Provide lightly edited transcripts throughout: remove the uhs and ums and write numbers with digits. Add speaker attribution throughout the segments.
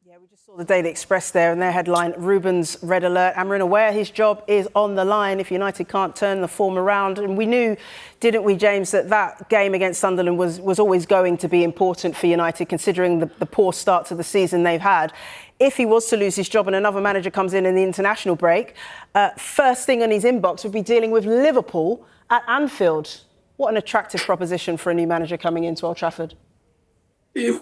Speaker 1: Yeah, we just saw the Daily Express there and their headline, Ruben's red alert. Amarin aware his job is on the line if United can't turn the form around. And we knew, didn't we, James, that game against Sunderland was always going to be important for United, considering the poor start to the season they've had. If he was to lose his job and another manager comes in the international break, first thing on his inbox would be dealing with Liverpool at Anfield. What an attractive proposition for a new manager coming into Old Trafford.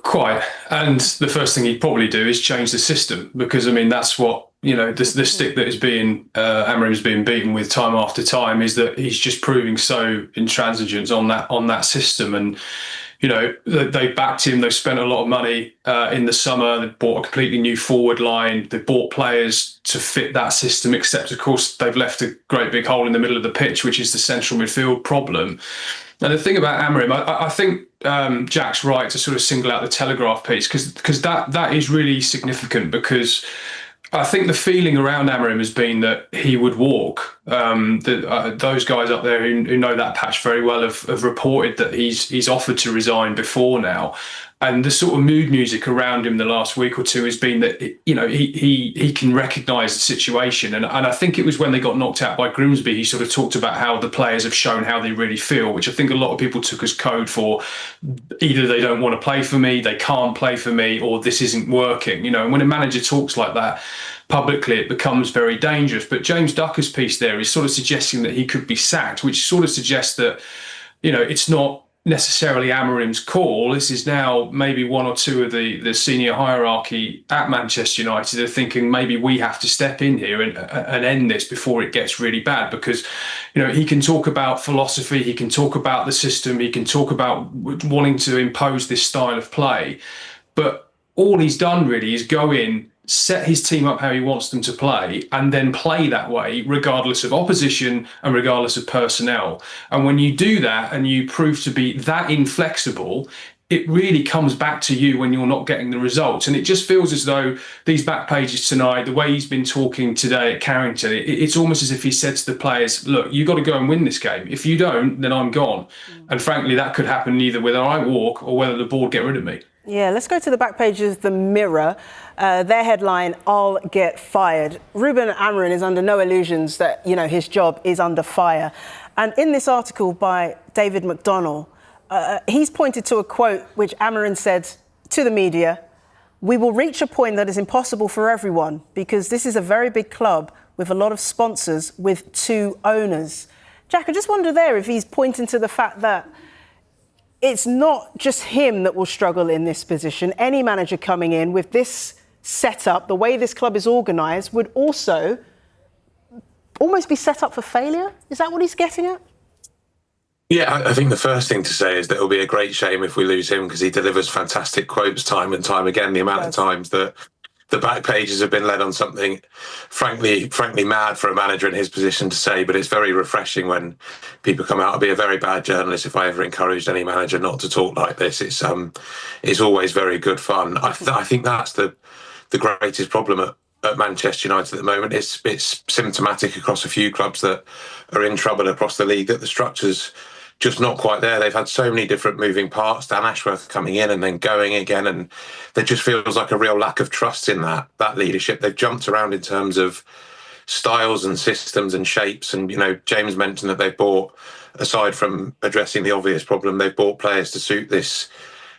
Speaker 2: Quite. And the first thing he'd probably do is change the system, because, I mean, that's what, the stick that is being, Amarim's being beaten with time after time, is that he's just proving so intransigent on that system. And, they backed him. They've spent a lot of money in the summer. They've bought a completely new forward line. They've bought players to fit that system, except, of course, they've left a great big hole in the middle of the pitch, which is the central midfield problem. And the thing about Amarim, I think Jack's right to sort of single out the Telegraph piece, because that is really significant, because I think the feeling around Amarim has been that he would walk. Those guys up there who know that patch very well have reported that he's offered to resign before now. And the sort of mood music around him the last week or two has been that, he can recognise the situation. And I think it was when they got knocked out by Grimsby, he sort of talked about how the players have shown how they really feel, which I think a lot of people took as code for either they don't want to play for me, they can't play for me, or this isn't working. And when a manager talks like that publicly, it becomes very dangerous. But James Ducker's piece there is sort of suggesting that he could be sacked, which sort of suggests that, it's not necessarily Amarim's call. This is now maybe one or two of the senior hierarchy at Manchester United are thinking maybe we have to step in here and end this before it gets really bad, because he can talk about philosophy, he can talk about the system, he can talk about wanting to impose this style of play, but all he's done really is go in, set his team up how he wants them to play, and then play that way regardless of opposition and regardless of personnel. And when you do that and you prove to be that inflexible, it really comes back to you when you're not getting the results. And it just feels as though these back pages tonight, the way he's been talking today at Carrington, it's almost as if he said to the players, look, you got to go and win this game. If you don't, then I'm gone. And frankly, that could happen either whether I walk or whether the board get rid of me.
Speaker 1: Yeah, let's go to the back page of the Mirror. Their headline, I'll get fired. Ruben Amarin is under no illusions that, his job is under fire. And in this article by David McDonnell, he's pointed to a quote which Amarin said to the media, "We will reach a point that is impossible for everyone because this is a very big club with a lot of sponsors with two owners." Jack, I just wonder there if he's pointing to the fact that it's not just him that will struggle in this position. Any manager coming in with this setup, the way this club is organised, would also almost be set up for failure. Is that what he's getting at?
Speaker 3: Yeah, I think the first thing to say is that it'll be a great shame if we lose him, because he delivers fantastic quotes time and time again. The amount of times that the back pages have been led on something frankly mad for a manager in his position to say, but it's very refreshing when people come out. I'd be a very bad journalist if I ever encouraged any manager not to talk like this. It's always very good fun. I think that's the greatest problem at Manchester United at the moment. It's symptomatic across a few clubs that are in trouble across the league, that the structure's just not quite there. They've had so many different moving parts, Dan Ashworth coming in and then going again, and there just feels like a real lack of trust in that leadership. They've jumped around in terms of styles and systems and shapes, and James mentioned that they've bought, aside from addressing the obvious problem, they've bought players to suit this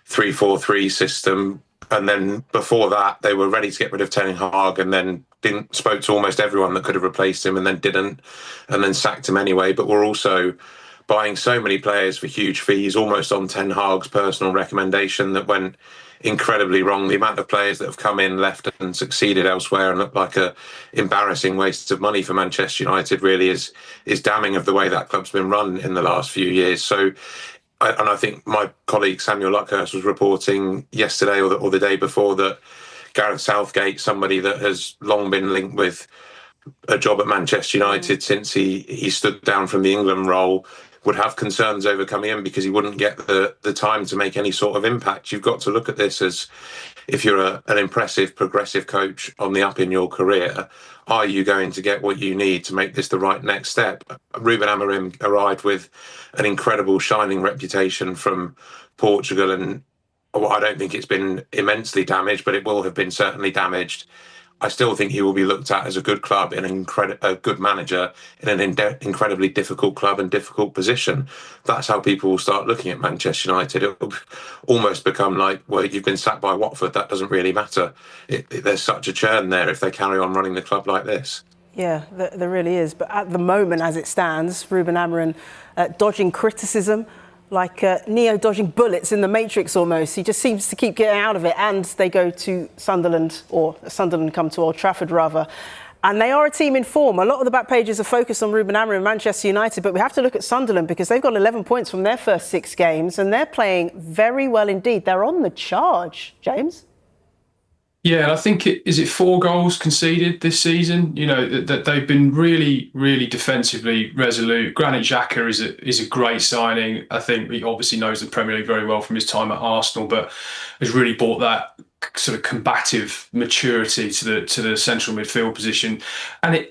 Speaker 3: 3-4-3 system, and then before that they were ready to get rid of Ten Hag and then spoke to almost everyone that could have replaced him and then didn't, and then sacked him anyway. But we're also buying so many players for huge fees, almost on Ten Hag's personal recommendation, that went incredibly wrong. The amount of players that have come in, left and succeeded elsewhere and look like a embarrassing waste of money for Manchester United really is damning of the way that club's been run in the last few years. So, and I think my colleague Samuel Luckhurst was reporting yesterday or the day before that Gareth Southgate, somebody that has long been linked with a job at Manchester United since he stood down from the England role, would have concerns over coming in because he wouldn't get the time to make any sort of impact. You've got to look at this as, if you're an impressive, progressive coach on the up in your career, are you going to get what you need to make this the right next step? Ruben Amorim arrived with an incredible shining reputation from Portugal, and well, I don't think it's been immensely damaged, but it will have been certainly damaged. I still think he will be looked at as a good club and a good manager in an incredibly difficult club and difficult position. That's how people will start looking at Manchester United. It will almost become like, well, you've been sacked by Watford. That doesn't really matter. There's such a churn there if they carry on running the club like this.
Speaker 1: Yeah, there really is. But at the moment, as it stands, Ruben Amorim dodging criticism, like Neo dodging bullets in the Matrix almost. He just seems to keep getting out of it. And they go to Sunderland, or Sunderland come to Old Trafford rather. And they are a team in form. A lot of the back pages are focused on Ruben Amorim and Manchester United, but we have to look at Sunderland because they've got 11 points from their first 6 games and they're playing very well indeed. They're on the charge, James.
Speaker 2: Yeah, and I think is it 4 goals conceded this season? You know, that they've been really, really defensively resolute. Granit Xhaka is a great signing. I think he obviously knows the Premier League very well from his time at Arsenal, but has really brought that sort of combative maturity to the central midfield position. And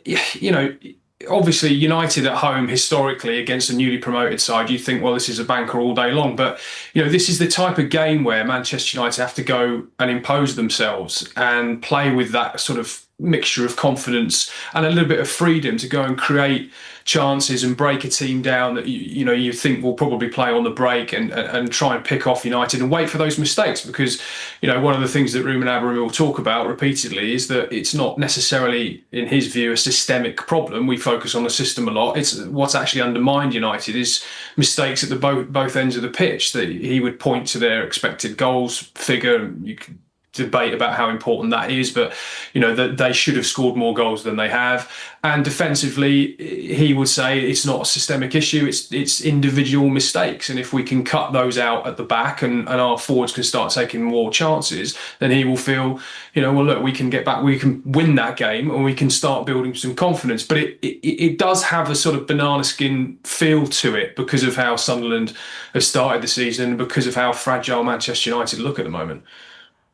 Speaker 2: obviously United at home historically against a newly promoted side, you think, well, this is a banker all day long. But, this is the type of game where Manchester United have to go and impose themselves and play with that sort of mixture of confidence and a little bit of freedom to go and create chances and break a team down that you think will probably play on the break and try and pick off United and wait for those mistakes, because one of the things that Ruben Amorim will talk about repeatedly is that it's not necessarily, in his view, a systemic problem. We focus on the system a lot. It's what's actually undermined United is mistakes at the both ends of the pitch. That he would point to their expected goals figure. You could debate about how important that is, but that they should have scored more goals than they have. And defensively, he would say it's not a systemic issue, it's individual mistakes. And if we can cut those out at the back and our forwards can start taking more chances, then he will feel, well, look, we can get back, we can win that game and we can start building some confidence. But it does have a sort of banana skin feel to it because of how Sunderland has started the season and because of how fragile Manchester United look at the moment.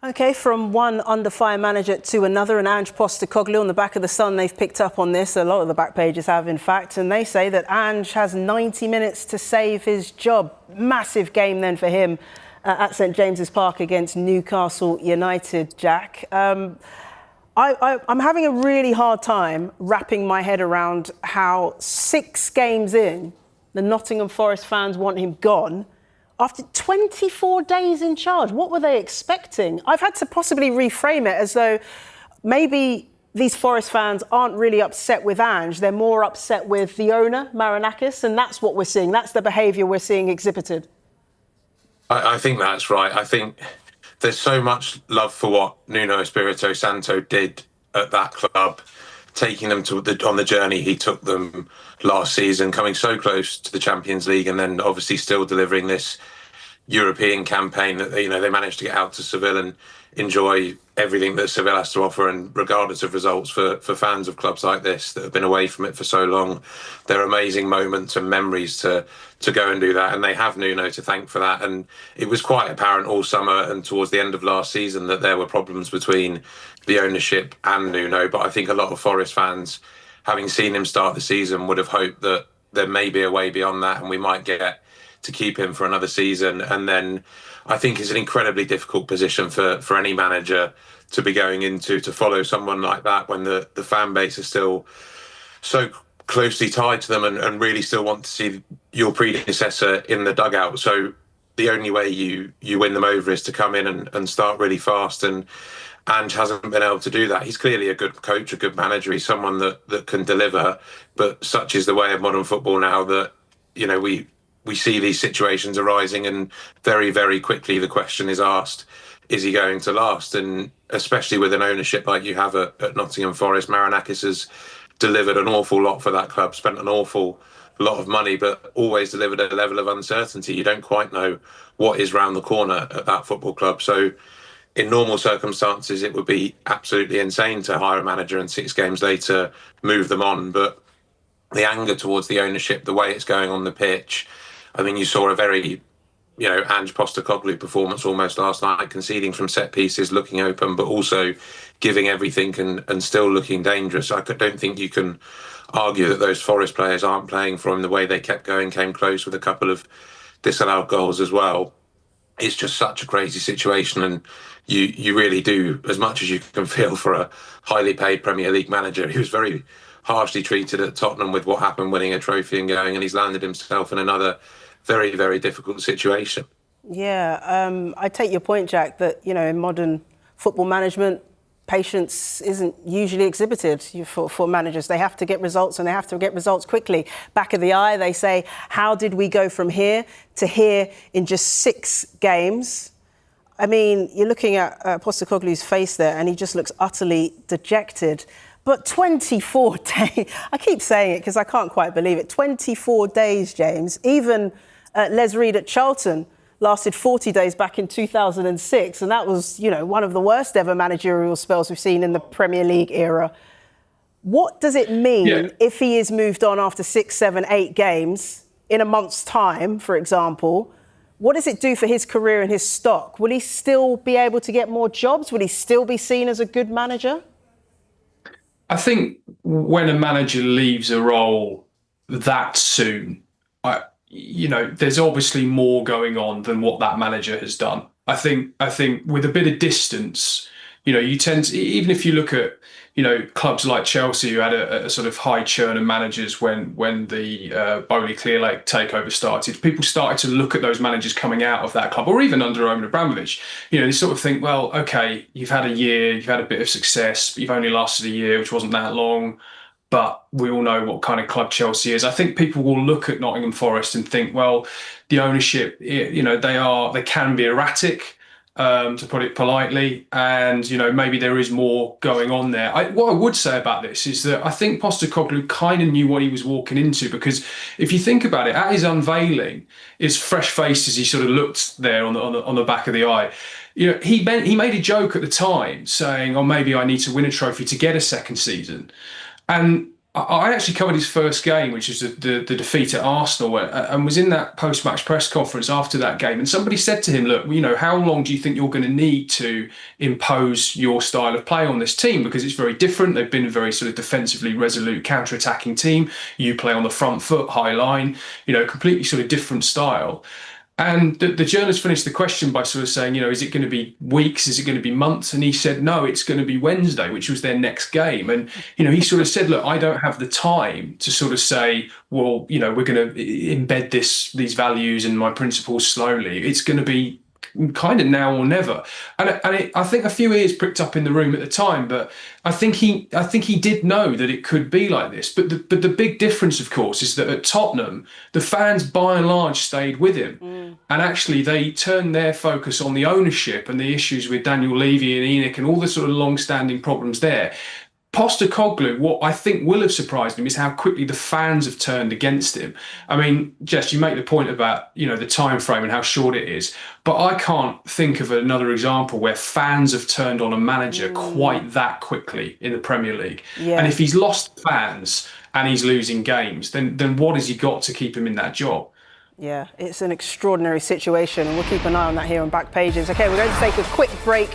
Speaker 1: OK, from one under-fire manager to another, and Ange Postecoglou on the back of the Sun, they've picked up on this. A lot of the back pages have, in fact, and they say that Ange has 90 minutes to save his job. Massive game then for him at St James's Park against Newcastle United, Jack. I'm having a really hard time wrapping my head around how 6 games in, the Nottingham Forest fans want him gone. After 24 days in charge, what were they expecting? I've had to possibly reframe it as though maybe these Forest fans aren't really upset with Ange. They're more upset with the owner, Marinakis, and that's what we're seeing. That's the behaviour we're seeing exhibited.
Speaker 3: I think that's right. I think there's so much love for what Nuno Espirito Santo did at that club, taking them on the journey he took them last season, coming so close to the Champions League, and then obviously still delivering this European campaign that they managed to get out to Seville and enjoy everything that Seville has to offer. And regardless of results, for fans of clubs like this that have been away from it for so long, they're amazing moments and memories to go and do that. And they have Nuno to thank for that. And it was quite apparent all summer and towards the end of last season that there were problems between the ownership and Nuno. But I think a lot of Forest fans, having seen him start the season, would have hoped that there may be a way beyond that and we might get to keep him for another season. And then I think it's an incredibly difficult position for any manager to be going into, to follow someone like that when the fan base is still so closely tied to them and really still want to see your predecessor in the dugout. So the only way you win them over is to come in and start really fast. And Ange hasn't been able to do that. He's clearly a good coach, a good manager. He's someone that can deliver. But such is the way of modern football now that, we see these situations arising, and very, very quickly the question is asked, is he going to last? And especially with an ownership like you have at Nottingham Forest, Marinakis has delivered an awful lot for that club, spent an awful lot of money, but always delivered a level of uncertainty. You don't quite know what is round the corner at that football club. So in normal circumstances, it would be absolutely insane to hire a manager and 6 games later move them on. But the anger towards the ownership, the way it's going on the pitch, I mean, you saw a very, Ange Postecoglou performance almost last night, conceding from set pieces, looking open, but also giving everything and still looking dangerous. I don't think you can argue that those Forest players aren't playing for him. The way they kept going, came close with a couple of disallowed goals as well. it's just such a crazy situation, and you really do as much as you can feel for a highly paid Premier League manager. He was very harshly treated at Tottenham with what happened, winning a trophy and going, and he's landed himself in another very, very difficult situation.
Speaker 1: Yeah, I take your point, Jack, that, in modern football management, patience isn't usually exhibited for managers. They have to get results, and they have to get results quickly. Back of the eye, they say, how did we go from here to here in just 6 games? I mean, you're looking at Postecoglou's face there, and he just looks utterly dejected. But 24 days, I keep saying it because I can't quite believe it. 24 days, James. Even Les Reed at Charlton lasted 40 days back in 2006. And that was, one of the worst ever managerial spells we've seen in the Premier League era. What does it mean if he is moved on after 6, 7, 8 games in a month's time, for example? What does it do for his career and his stock? Will he still be able to get more jobs? Will he still be seen as a good manager?
Speaker 2: I think when a manager leaves a role that soon, there's obviously more going on than what that manager has done. I think with a bit of distance, you tend to, even if you look at, clubs like Chelsea who had a sort of high churn of managers when the Bowley Clear Lake takeover started, people started to look at those managers coming out of that club, or even under Roman Abramovich. They sort of think, well, okay, you've had a year, you've had a bit of success, but you've only lasted a year, which wasn't that long. But we all know what kind of club Chelsea is. I think people will look at Nottingham Forest and think, well, the ownership, they can be erratic, to put it politely, and maybe there is more going on there. What I would say about this is that I think Postecoglou kind of knew what he was walking into, because if you think about it, at his unveiling, his fresh face as he sort of looked there on the back of the eye. He made a joke at the time saying, "Oh, maybe I need to win a trophy to get a second season." And I actually covered his first game, which is the defeat at Arsenal, and was in that post-match press conference after that game. And somebody said to him, look, how long do you think you're going to need to impose your style of play on this team? Because it's very different. They've been a very sort of defensively resolute, counter-attacking team. You play on the front foot, high line, completely sort of different style. And the journalist finished the question by sort of saying, is it going to be weeks? Is it going to be months? And he said, no, it's going to be Wednesday, which was their next game. And, he sort of said, look, I don't have the time to sort of say, well, we're going to embed these values and my principles slowly. It's going to be kind of now or never. I think a few ears pricked up in the room at the time, but I think he did know that it could be like this. But the big difference, of course, is that at Tottenham, the fans by and large stayed with him. And actually, they turned their focus on the ownership and the issues with Daniel Levy and ENIC and all the sort of long-standing problems there. Postecoglou, what I think will have surprised him is how quickly the fans have turned against him. I mean, Jess, you make the point about, the time frame and how short it is, but I can't think of another example where fans have turned on a manager quite that quickly in the Premier League.
Speaker 1: Yeah.
Speaker 2: And if he's lost fans and he's losing games, then what has he got to keep him in that job?
Speaker 1: Yeah, it's an extraordinary situation, and we'll keep an eye on that here on Back Pages. OK, we're going to take a quick break.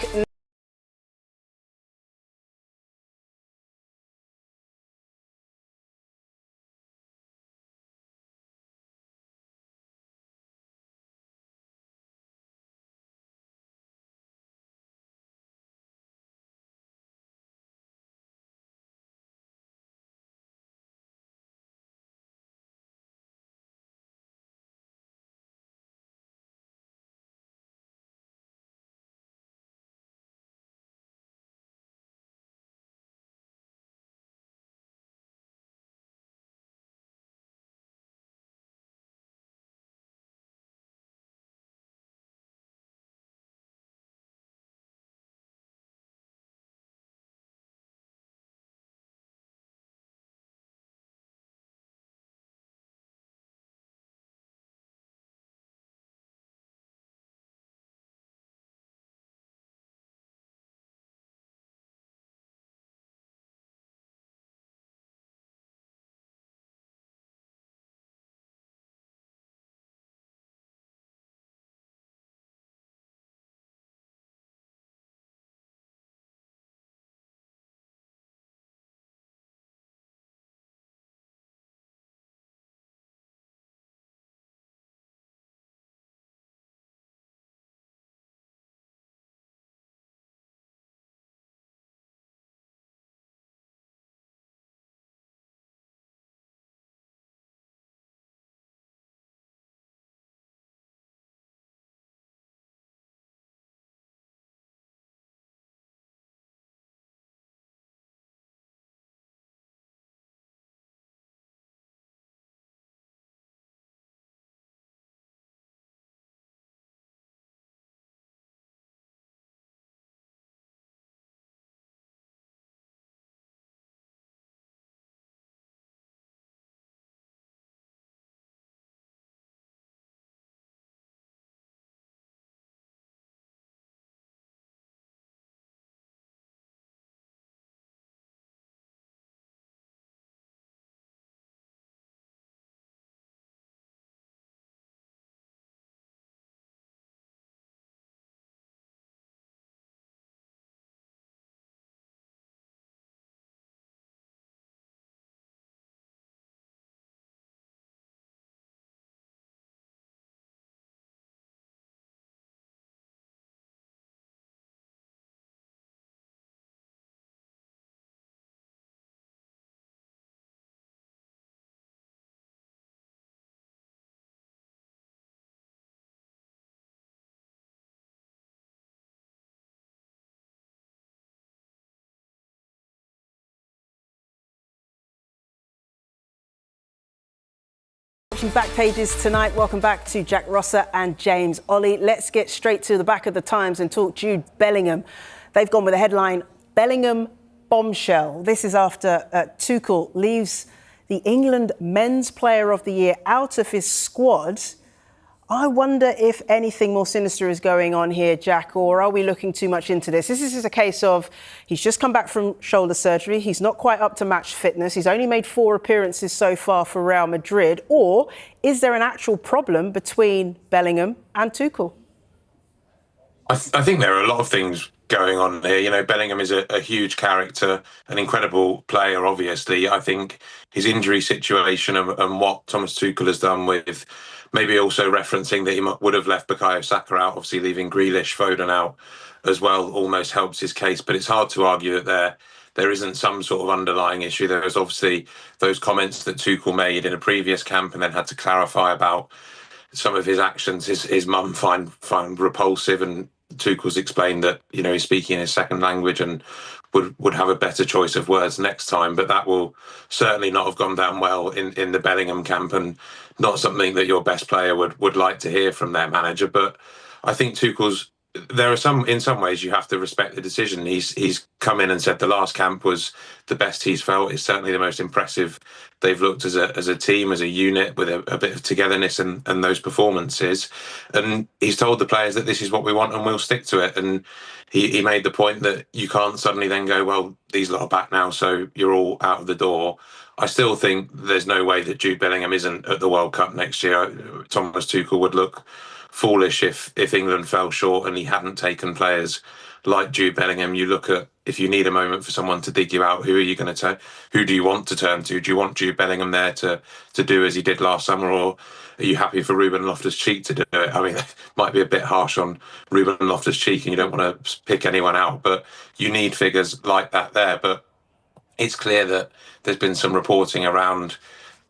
Speaker 1: watching Backpages tonight. Welcome back to Jack Rosser and James Ollie. Let's get straight to the back of the Times and talk Jude Bellingham. They've gone with the headline, Bellingham bombshell. This is after Tuchel leaves the England Men's Player of the Year out of his squad. I wonder if anything more sinister is going on here, Jack, or are we looking too much into this? This is a case of he's just come back from shoulder surgery. He's not quite up to match fitness. He's only made 4 appearances so far for Real Madrid. Or is there an actual problem between Bellingham and Tuchel?
Speaker 3: I think there are a lot of things going on here. You know, Bellingham is a huge character, an incredible player, obviously. I think his injury situation and what Thomas Tuchel has done with maybe also referencing that he would have left Bukayo Saka out, obviously leaving Grealish, Foden out as well, almost helps his case. But it's hard to argue that there isn't some sort of underlying issue. There was obviously those comments that Tuchel made in a previous camp and then had to clarify about some of his actions. His mum find repulsive, and Tuchel's explained that, you know, he's speaking his second language and would have a better choice of words next time. But that will certainly not have gone down well in the Bellingham camp, and not something that your best player would like to hear from their manager. But I think in some ways you have to respect the decision. He's come in and said the last camp was the best he's felt. It's certainly the most impressive they've looked as a team, as a unit, with a bit of togetherness and those performances. And he's told the players that this is what we want and we'll stick to it. And he made the point that you can't suddenly then go, well, these lot are back now, so you're all out of the door. I still think there's no way that Jude Bellingham isn't at the World Cup next year. Thomas Tuchel would look foolish if England fell short and he hadn't taken players like Jude Bellingham. You look at, if you need a moment for someone to dig you out, who are you going to who do you want to turn to? Do you want Jude Bellingham there to do as he did last summer, or are you happy for Ruben Loftus-Cheek to do it? I mean, it might be a bit harsh on Ruben Loftus-Cheek and you don't want to pick anyone out, but you need figures like that there. But it's clear that there's been some reporting around,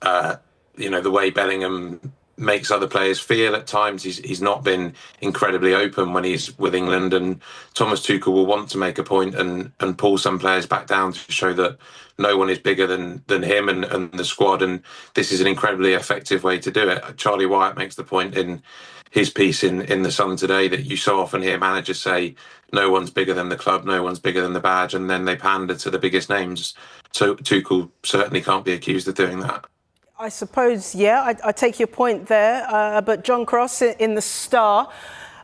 Speaker 3: the way Bellingham makes other players feel at times. He's not been incredibly open when he's with England, and Thomas Tuchel will want to make a point and pull some players back down to show that no one is bigger than him and the squad, and this is an incredibly effective way to do it. Charlie Wyatt makes the point in his piece in The Sun today that you so often hear managers say no one's bigger than the club, no one's bigger than the badge, and then they pander to the biggest names. So Tuchel certainly can't be accused of doing that.
Speaker 1: I suppose, yeah, I take your point there. But John Cross in The Star,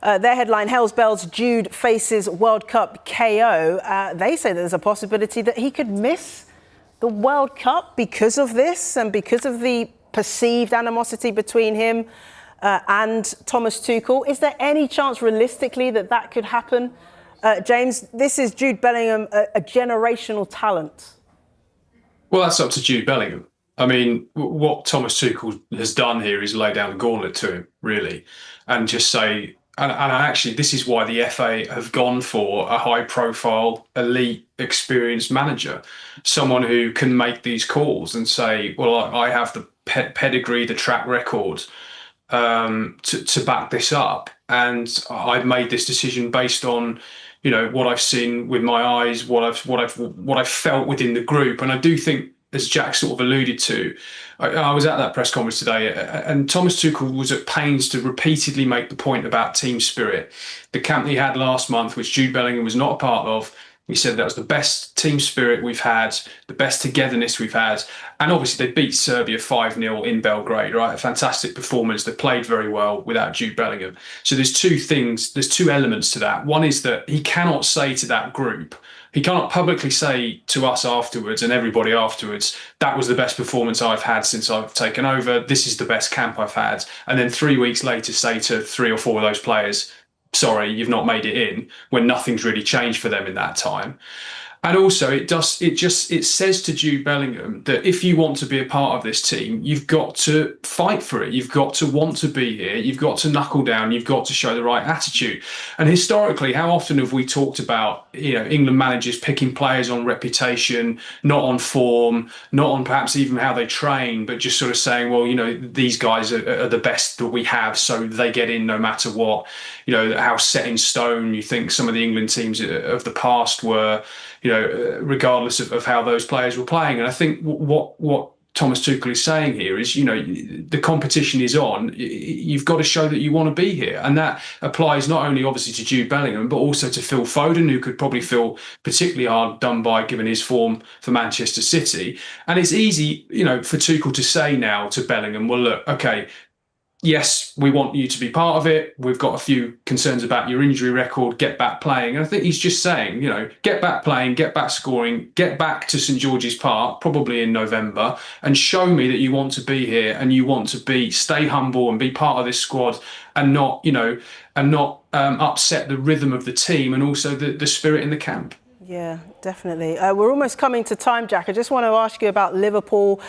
Speaker 1: their headline, Hell's Bells, Jude faces World Cup KO. They say there's a possibility that he could miss the World Cup because of this and because of the perceived animosity between him and Thomas Tuchel. Is there any chance realistically that could happen? James, this is Jude Bellingham, a generational talent.
Speaker 2: Well, that's up to Jude Bellingham. I mean, what Thomas Tuchel has done here is lay down the gauntlet to him, really, and just say, and actually, this is why the FA have gone for a high-profile, elite, experienced manager, someone who can make these calls and say, well, I have the pedigree, the track record to back this up, and I've made this decision based on, you know, what I've seen with my eyes, what I've felt within the group, and I do think, as Jack sort of alluded to, I was at that press conference today, and Thomas Tuchel was at pains to repeatedly make the point about team spirit. The camp he had last month, which Jude Bellingham was not a part of, he said that was the best team spirit we've had, the best togetherness we've had. And obviously they beat Serbia 5-0 in Belgrade, right? A fantastic performance. They played very well without Jude Bellingham. So there's two elements to that. One is that he cannot say to that group, he cannot publicly say to us afterwards and everybody afterwards, that was the best performance I've had since I've taken over. This is the best camp I've had. And then 3 weeks later say to 3 or 4 of those players, sorry, you've not made it in, when nothing's really changed for them in that time. And also it says to Jude Bellingham that if you want to be a part of this team, you've got to fight for it. You've got to want to be here. You've got to knuckle down. You've got to show the right attitude. And historically, how often have we talked about, you know, England managers picking players on reputation, not on form, not on perhaps even how they train, but just sort of saying, well, you know, these guys are the best that we have, so they get in no matter what. You know, how set in stone you think some of the England teams of the past were, you know, regardless of how those players were playing. And I think what Thomas Tuchel is saying here is, the competition is on. You've got to show that you want to be here. And that applies not only obviously to Jude Bellingham, but also to Phil Foden, who could probably feel particularly hard done by given his form for Manchester City. And it's easy, for Tuchel to say now to Bellingham, well, look, okay, yes, we want you to be part of it. We've got a few concerns about your injury record. Get back playing. And I think he's just saying, get back playing, get back scoring, get back to St George's Park, probably in November, and show me that you want to be here and you want to stay humble and be part of this squad and not, upset the rhythm of the team and also the spirit in the camp.
Speaker 1: Yeah, definitely. We're almost coming to time, Jack. I just want to ask you about Liverpool,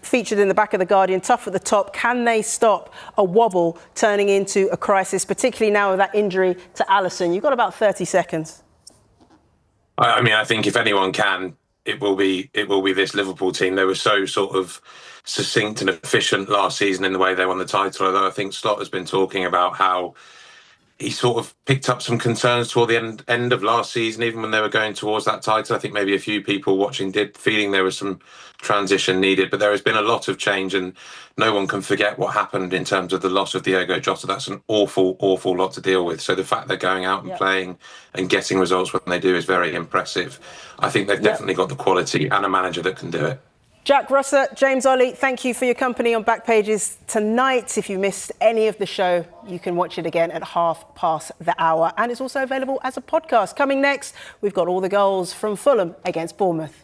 Speaker 1: featured in the back of The Guardian, tough at the top. Can they stop a wobble turning into a crisis, particularly now with that injury to Alisson? You've got about 30 seconds.
Speaker 3: I think if anyone can, it will be this Liverpool team. They were so sort of succinct and efficient last season in the way they won the title, although I think Slot has been talking about how he sort of picked up some concerns toward the end of last season, even when they were going towards that title. I think maybe a few people watching did feeling there was some transition needed, but there has been a lot of change and no one can forget what happened in terms of the loss of Diogo Jota. That's an awful, awful lot to deal with. So the fact they're going out and playing and getting results when they do is very impressive. I think they've definitely got the quality and a manager that can do it.
Speaker 1: Jack Rosser, James Ollie, thank you for your company on Backpages tonight. If you missed any of the show, you can watch it again at hour. And it's also available as a podcast. Coming next, we've got all the goals from Fulham against Bournemouth.